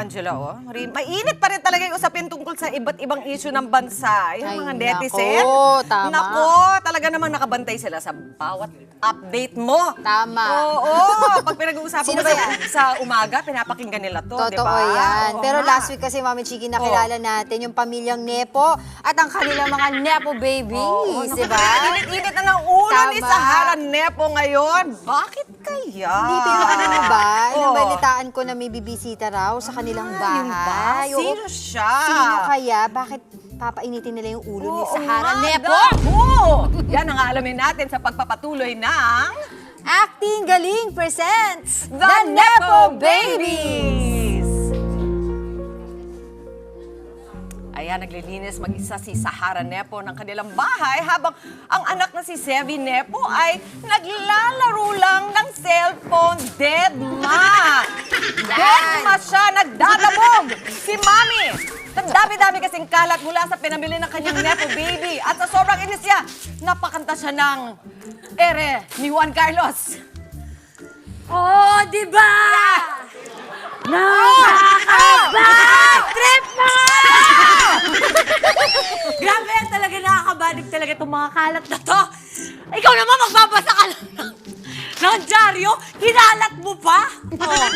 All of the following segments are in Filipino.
Angela, oh. Mainit pa rin talaga yung usapin tungkol sa iba't ibang issue ng bansa. Yung Ay, mga netizen. nako, tama. Nako, talaga namang nakabantay sila sa bawat update mo. Tama. Oo, pag pinag-uusapan Sino mo ba yan? sa umaga, pinapakinggan nila to, di Totoo ba? yan. Oo Pero nga. last week kasi, Mami Chiki, nakilala natin yung pamilyang Nepo at ang kanilang mga Nepo babies, di ba? Init-init na ng ulo ni Tama. Sahara Nepo ngayon. Bakit kaya? Hindi, pero ano mo ba? Oo. Nabalitaan ko na may bibisita raw sa kanilang bahay. Yung ba? Oo. Sino siya? Sino kaya? Bakit papainitin nila yung ulo ni Oo Sahara nga, Nepo? Gago! Yan ang aalamin natin sa pagpapatuloy ng Acting Galing presents The Nepo Babies! Ayan, naglilinis mag-isa si Sahara Nepo ng kanilang bahay habang ang anak na si Sevi Nepo ay naglalaro lang ng cellphone. Deadma! Deadma siya, nagdadabog! Si Mami! Ang dami-dami kasing kalat mula sa pinamili ng kanyang Nepo baby. At sa sobrang inis niya, napakanta siya ng Ere ni Juan Carlos. Oh, di ba? Nakakabad trip na! Grabe, talaga nakakabadig talaga itong mga kalat na to. Ikaw naman magbabasa ka lang ng dyaryo, kinalat mo pa. Oh.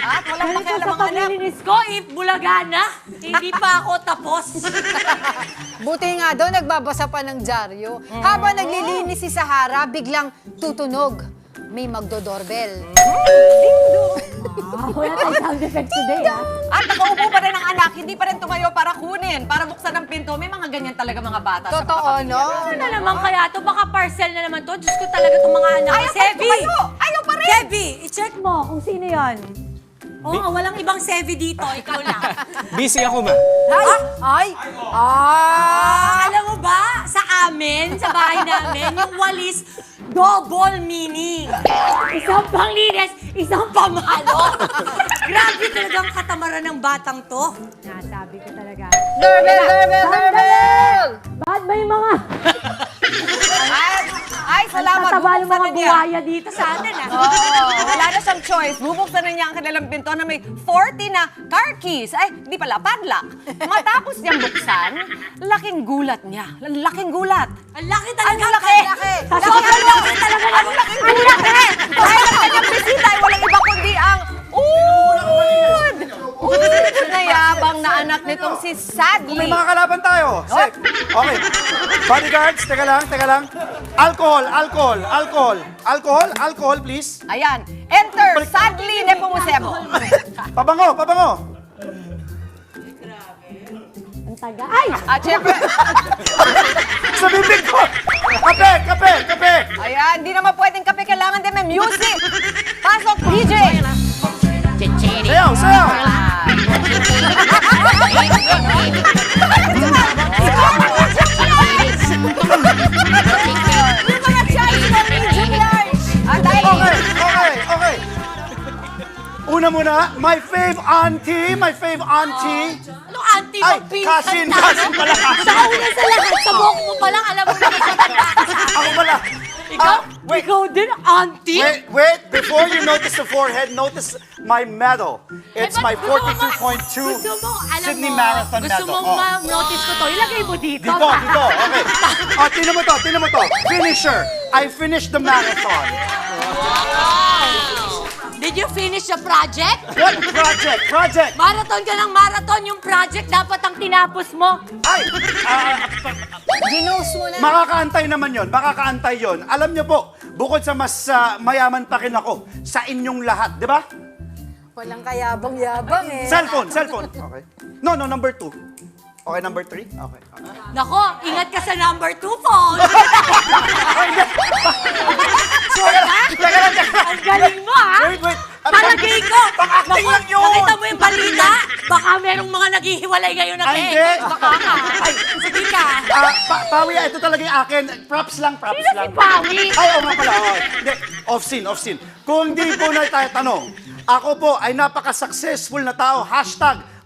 At walang Ganito pakialam sa ang anak. paglilinis ko, bulaga na. Hindi pa ako tapos. Buti nga daw, nagbabasa pa ng dyaryo. Habang naglilinis si Sahara, biglang tutunog. May magdo-doorbell. Wala tayong sound effects today, ha? At nakaupo pa rin ang anak, hindi pa rin tumayo para kunin, para buksan ang pinto. May mga ganyan talaga mga bata. sa Totoo, kapamilya. no? Ano na naman kaya to? Baka parcel na naman to. Diyos ko talaga itong mga anak. Ayaw pa rin tumayo! Ayaw pa rin! Sevi, i-check mo kung sino yon. Oo, walang ibang Sevi dito. Ikaw lang. Busy ako, ma. Alam mo ba, sa amin, sa bahay namin, yung walis, double meaning. Isang panglinis, isang pamalo. Grabe talagang katamaran ng batang to. Nasabi ko talaga. Doorbell, doorbell, doorbell! Bakit may mga Ay, salamat. tataba ng Bubuksan mga na niya. buhaya dito sa atin, ah? Oo, wala na siyang choice. Bubuksan na niya ang kanilang pinto na may 40 na car keys. Ay, di pala, padlock. Matapos niyang buksan, laking gulat niya. Laking gulat. Ang laki talaga. Ang laki! Sa sobrang laki talaga. Ang laki! Dahil ang kanyang bisita ay walang iba kundi ang Ud! Ud na yabang na anak nitong si Sadly. May mga kalaban tayo. Okay. Bodyguards, teka lang. Alcohol, please. Ayan, enter Sadly Nepomucemo. Pabango. Ang taga. Ay! At syempre, Sa bibig ko! Kape! ayan, hindi naman pwedeng kape, kailangan din may music. Pasok, DJ! Sayaw! Yung mga Chinese na medium large. At dahil, Okay. Una muna, my fave auntie. Anong auntie mo? Ay, Pinsan Kasin pala. Sa una sa lahat, sa buhok mo pa lang, alam mo na matanda ka sa akin. Ako pala. Ikaw? Wait. Ikaw din, auntie? Wait, before you notice the forehead, notice my medal. It's my 42.2 Sydney Marathon Gusto medal. mong ma-notice ko to, ilagay mo dito. Dito, okay. Tingnan mo to. Finisher. I finished the marathon. Did you finish the project? What project? Marathon ka ng marathon, yung project dapat ang tinapos mo. Ay, Ginos mo na. makakaantay naman yon. Alam niyo po, bukod sa mas mayaman pa rin ako, sa inyong lahat, di ba? Walang kayabang-yabang eh. Cellphone. Okay. No, number 2. Okay, number 3? Okay. Nako, ingat ka sa number 2 phone. Teka lang. Ang galing mo, ha? Wait. Palagay ko. Pang-acting lang yun. Nakita mo yung balita? Baka merong mga naghihiwalay ngayon na Ay, cake. hindi. Baka ka. Ay, sige ka. Pawi, ito talaga yung akin. Props lang. Sino si Pawi? Ay, oo nga pala. Oh. Hindi, off-scene. Kung hindi po na tayo tanong, ako po ay napaka-successful na tao.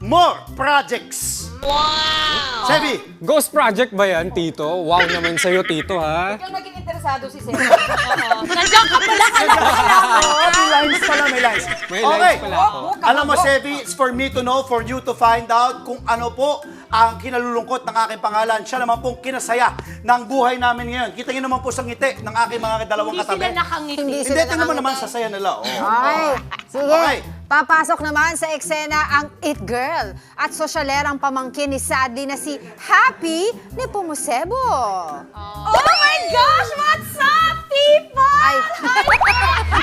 #more projects. Wow! Sebi, Ghost project ba yan, Tito? Wow naman sa'yo, Tito, ha? ikaw naging interesado si Sevi. Nandiyan ka pala, kala ko alam mo. may lines pala. May Okay. lights pala ako. Alam mo, Sevi, it's for me to know, for you to find out kung ano po ang kinalulungkot ng aking pangalan. Siya naman pong kinasaya ng buhay namin ngayon. Kita niyo naman po sa ngiti ng aking mga dalawang Hindi katabi. sila nakangiti. Hindi Hindi, tingnan mo naman sa saya nila. Oh. Ay, sige. Okay. Papasok naman sa eksena ang It Girl at sosyalerang pamangkin ni Sadly na si Happy Nepomucebo. Oh my gosh! What's up, people? Ay.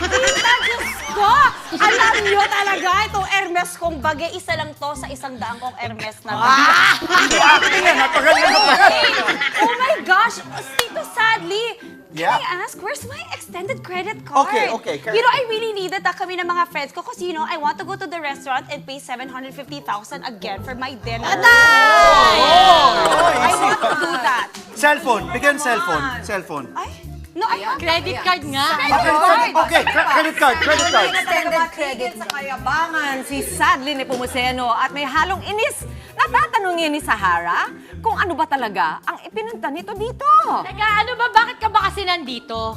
Tita, Diyos ko! Alam nyo talaga, itong Hermes kong bagay, isa lang to sa 100 kong Hermes na bagay. Hindi acting yan. Napagaling na napagaling. Oh my gosh! Tito, Sadly, Yeah. can I ask, where's my extended credit card? Okay. You know, I really need that kami ng mga friends ko kasi, you know, I want to go to the restaurant and pay 750,000 again for my dinner. I want to do that. Cellphone. Bigyan cellphone. Cellphone. Ay, no, I have Credit card nga. Okay, credit card. Extended credit sa kayabangan si Sadly Nepomuceno at may halong inis na tatanungin ni Sahara kung ano ba talaga ang ipinunta nito dito. Teka, ano ba? Bakit ka ba kasi nandito?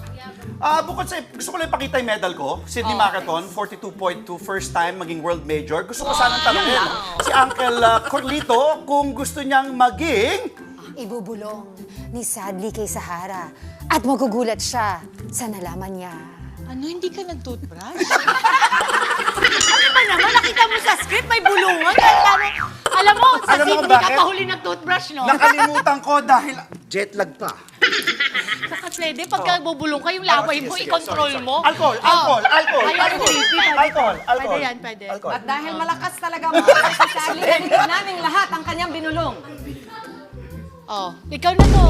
Bukod sa, gusto ko lang ipakita yung medal ko, Sydney Marathon, 42.2, first time maging world major. Gusto ko sanang tanungin si Uncle Corlito kung gusto niyang maging... Ibubulong ni Sadly kay Sahara at magugulat siya sa nalaman niya. Ano, hindi ka nag-toothbrush? Ano ba naman? Nakita mo sa script, may bulungan. Alam mo, sa Alam mo Sydney kung ka bakit? pa huli nag-toothbrush, no? Nakalimutan ko dahil jet lag pa. Saka pwede, pagka bubulong ka, yung laway mo, i-control mo. Alcohol. Pwede yan, pwede. At dahil malakas talaga ang boses si Sadly, narinig naming lahat ang kanyang binulong. Oh, ikaw na to.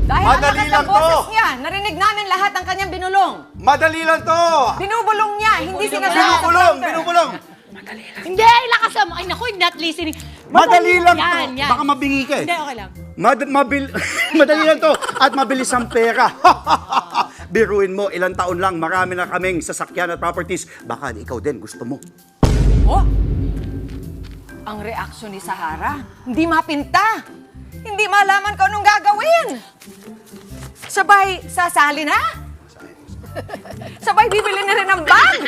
Dahil Madali ang lakas lang ng boses to. niya, narinig namin lahat ang kanyang binulong. Madali lang to. Binubulong niya, hindi sinasabi sa Binubulong. Hindi, lakas mo. Ay, naku, not listening. Madali lang to. Yan, yan. Baka mabingi ka eh. Hindi, okay lang. Madali lang to at mabilis ang pera. Biruin mo, ilang taon lang, marami na kaming sasakyan at properties. Baka ikaw din gusto mo. Oh! Ang reaksyon ni Sahara, hindi mapinta. Hindi malaman kung anong gagawin. Sabay, sasali na? Sabay, bibili na rin ng bag.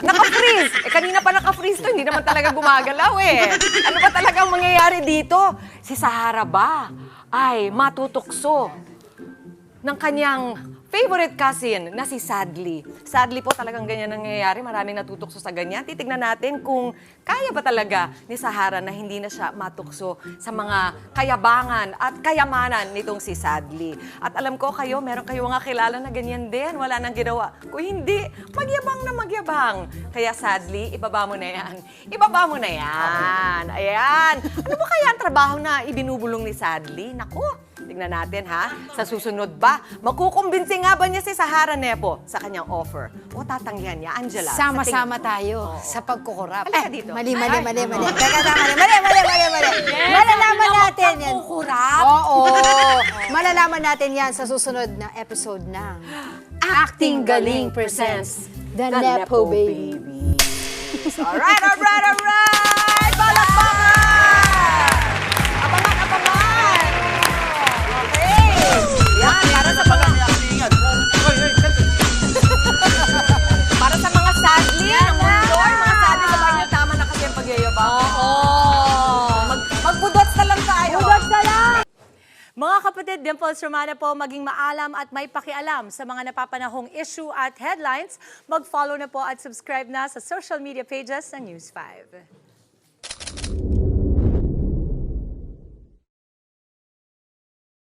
Naka-freeze. Kanina pa naka-freeze to, hindi naman talaga gumagalaw eh. Ano ba talagang mangyayari dito? Si Sahara ba ay matutukso ng kanyang favorite cousin na si Sadly. Sadly po talagang ganyan nangyayari. Maraming natutukso sa ganyan. Titignan natin kung kaya ba talaga ni Sahara na hindi na siya matukso sa mga kayabangan at kayamanan nitong si Sadly. At alam ko kayo, meron kayo nga kilala na ganyan din. Wala nang ginawa. Kung hindi, magyabang na magyabang. Kaya Sadly, ibaba mo na yan. Ibaba mo na yan. Ayan. Ano ba kaya ang trabaho na ibinubulong ni Sadly? Naku, tignan natin ha. Sa susunod ba, makukumbinsi nga ba niya si Sahara Nepo sa kanyang offer? O tatanggihan niya, Angela? sa Sama-sama tingin mo? tayo sa pagkukurap. Halika dito. Mali. Ay. Teka, mali. Malalaman natin yan. Kukurap. Oo. Malalaman natin yan sa susunod na episode ng Acting Galing presents The Nepo Baby. Alright! Palakpakan! Abangan! Okay! Yan, para sa mga Sadly ng mundo, mga Sadly sa banyo, tama na kasi ang pagyayabang. Magbudots na lang tayo. Mga kapatid, Dimples Romana po, maging maalam at may pakialam sa mga napapanahong issue at headlines. Mag-follow na po at subscribe na sa social media pages ng News 5.